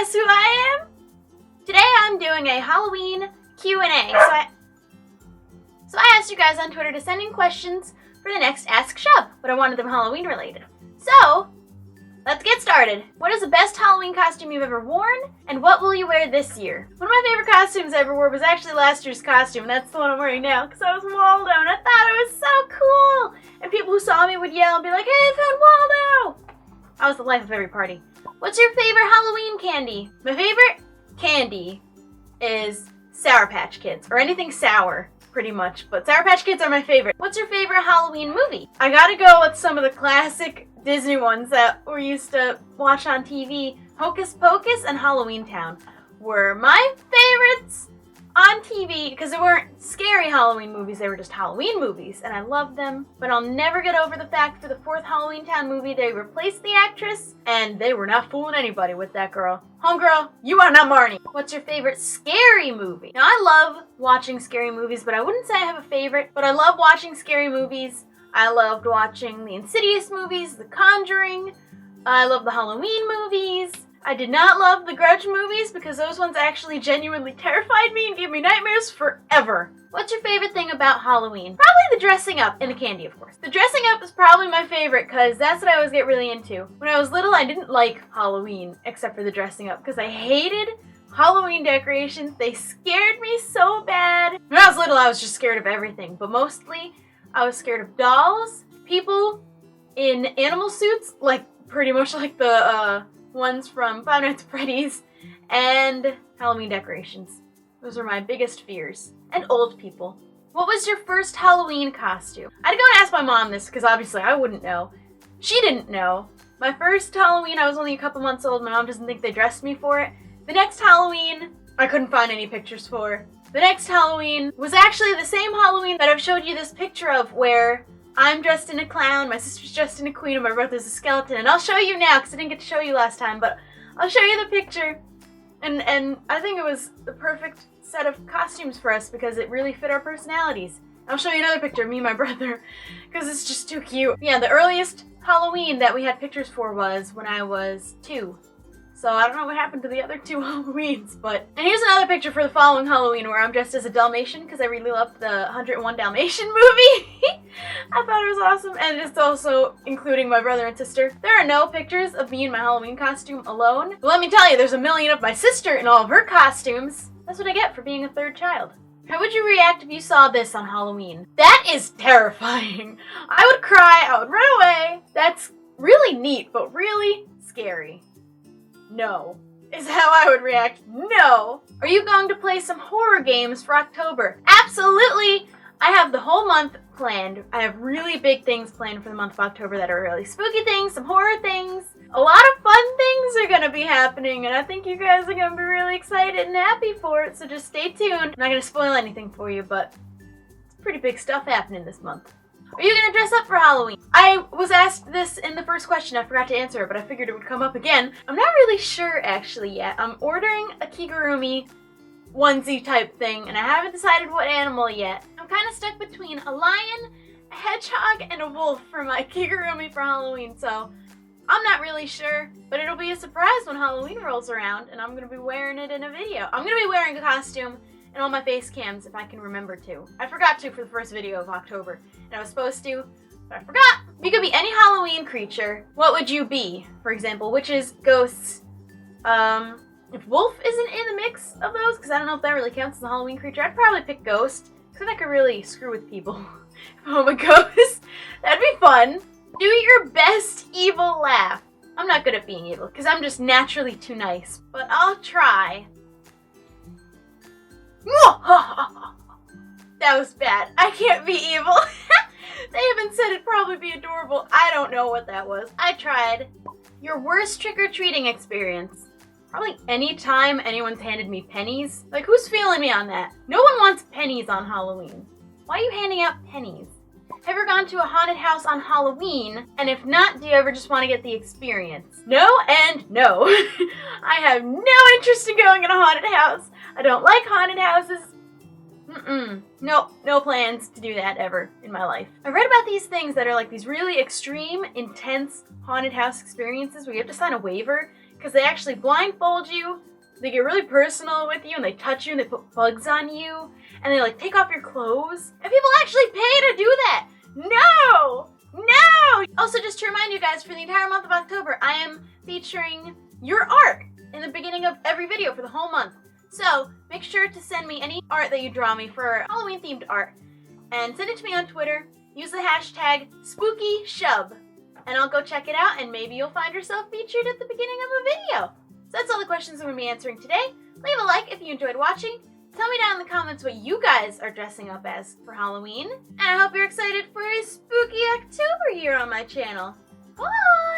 guess who I am? Today I'm doing a Halloween Q&A. So I asked you guys on Twitter to send in questions for the next Ask Shub, but I wanted them Halloween related. So, let's get started. What is the best Halloween costume you've ever worn, and what will you wear this year? One of my favorite costumes I ever wore was actually last year's costume, and that's the one I'm wearing now, because I was Waldo, and I thought it was so cool! And people who saw me would yell and be like, "Hey, I found Waldo!" I was the life of every party. What's your favorite Halloween candy? My favorite candy is Sour Patch Kids, or anything sour, pretty much, but Sour Patch Kids are my favorite. What's your favorite Halloween movie? I gotta go with some of the classic Disney ones that we used to watch on TV. Hocus Pocus and Halloween Town were my favorites on TV because they weren't scary Halloween movies, they were just Halloween movies, and I loved them. But I'll never get over the fact for the fourth Halloween Town movie, they replaced the actress, and they were not fooling anybody with that girl. Homegirl, you are not Marnie. What's your favorite scary movie? Now, I love watching scary movies, but I wouldn't say I have a favorite, but I love watching scary movies. I loved watching the Insidious movies, The Conjuring. I love the Halloween movies. I did not love the Grudge movies because those ones actually genuinely terrified me and gave me nightmares forever. What's your favorite thing about Halloween? Probably the dressing up and the candy, of course. The dressing up is probably my favorite because that's what I always get really into. When I was little, I didn't like Halloween except for the dressing up because I hated Halloween decorations. They scared me so bad. When I was little, I was just scared of everything, but mostly I was scared of dolls, people in animal suits, like pretty much like the ones from Five Nights at Freddy's, and Halloween decorations. Those are my biggest fears. And old people. What was your first Halloween costume? I had to go and ask my mom this because obviously I wouldn't know. She didn't know. My first Halloween, I was only a couple months old. My mom doesn't think they dressed me for it. The next Halloween, I couldn't find any pictures for. The next Halloween was actually the same Halloween that I've showed you this picture of where I'm dressed in a clown, my sister's dressed in a queen, and my brother's a skeleton. And I'll show you now because I didn't get to show you last time, but I'll show you the picture. And I think it was the perfect set of costumes for us because it really fit our personalities. I'll show you another picture of me and my brother because it's just too cute. Yeah, the earliest Halloween that we had pictures for was when I was 2. So I don't know what happened to the other 2 Halloweens, but... And here's another picture for the following Halloween where I'm dressed as a Dalmatian because I really loved the 101 Dalmatian movie. I thought it was awesome, and it's also including my brother and sister. There are no pictures of me in my Halloween costume alone, but let me tell you, there's a million of my sister in all of her costumes. That's what I get for being a third child. How would you react if you saw this on Halloween? That is terrifying. I would cry, I would run away. That's really neat, but really scary. No, is how I would react. No. Are you going to play some horror games for October? Absolutely. I have the whole month planned. I have really big things planned for the month of October that are really spooky things, some horror things. A lot of fun things are going to be happening, and I think you guys are going to be really excited and happy for it, so just stay tuned. I'm not going to spoil anything for you, but it's pretty big stuff happening this month. Are you going to dress up for Halloween? I was asked this in the first question. I forgot to answer it, but I figured it would come up again. I'm not really sure actually yet. I'm ordering a Kigurumi onesie type thing, and I haven't decided what animal yet. I'm kind of stuck between a lion, a hedgehog, and a wolf for my Kigurumi for Halloween, so I'm not really sure, but it'll be a surprise when Halloween rolls around, and I'm going to be wearing it in a video. I'm going to be wearing a costume and all my face cams if I can remember to. I forgot to for the first video of October, and I was supposed to, but I forgot. If you could be any Halloween creature, what would you be? For example, witches, ghosts, if wolf isn't in the mix of those, because I don't know if that really counts as a Halloween creature, I'd probably pick ghost, because I could really screw with people. If I'm a ghost, that'd be fun. Do your best evil laugh. I'm not good at being evil, because I'm just naturally too nice, but I'll try. That was bad. I can't be evil. They even said it'd probably be adorable. I don't know what that was. I tried. Your worst trick-or-treating experience. Probably any time anyone's handed me pennies. Like, who's feeling me on that? No one wants pennies on Halloween. Why are you handing out pennies? Ever gone to a haunted house on Halloween? And if not, do you ever just want to get the experience? No and no. I have no interest in going in a haunted house. I don't like haunted houses. Nope, no plans to do that ever in my life. I read about these things that are like these really extreme, intense haunted house experiences where you have to sign a waiver because they actually blindfold you, they get really personal with you, and they touch you and they put bugs on you, and they like take off your clothes. And people actually pay to do that! No! No! Also, just to remind you guys, for the entire month of October, I am featuring your art in the beginning of every video for the whole month. So, make sure to send me any art that you draw me for Halloween-themed art. And send it to me on Twitter. Use the hashtag SPOOKYSHUB. And I'll go check it out, and maybe you'll find yourself featured at the beginning of a video. So that's all the questions I'm going to be answering today. Leave a like if you enjoyed watching. Tell me down in the comments what you guys are dressing up as for Halloween. And I hope you're excited for a spooky October here on my channel. Bye!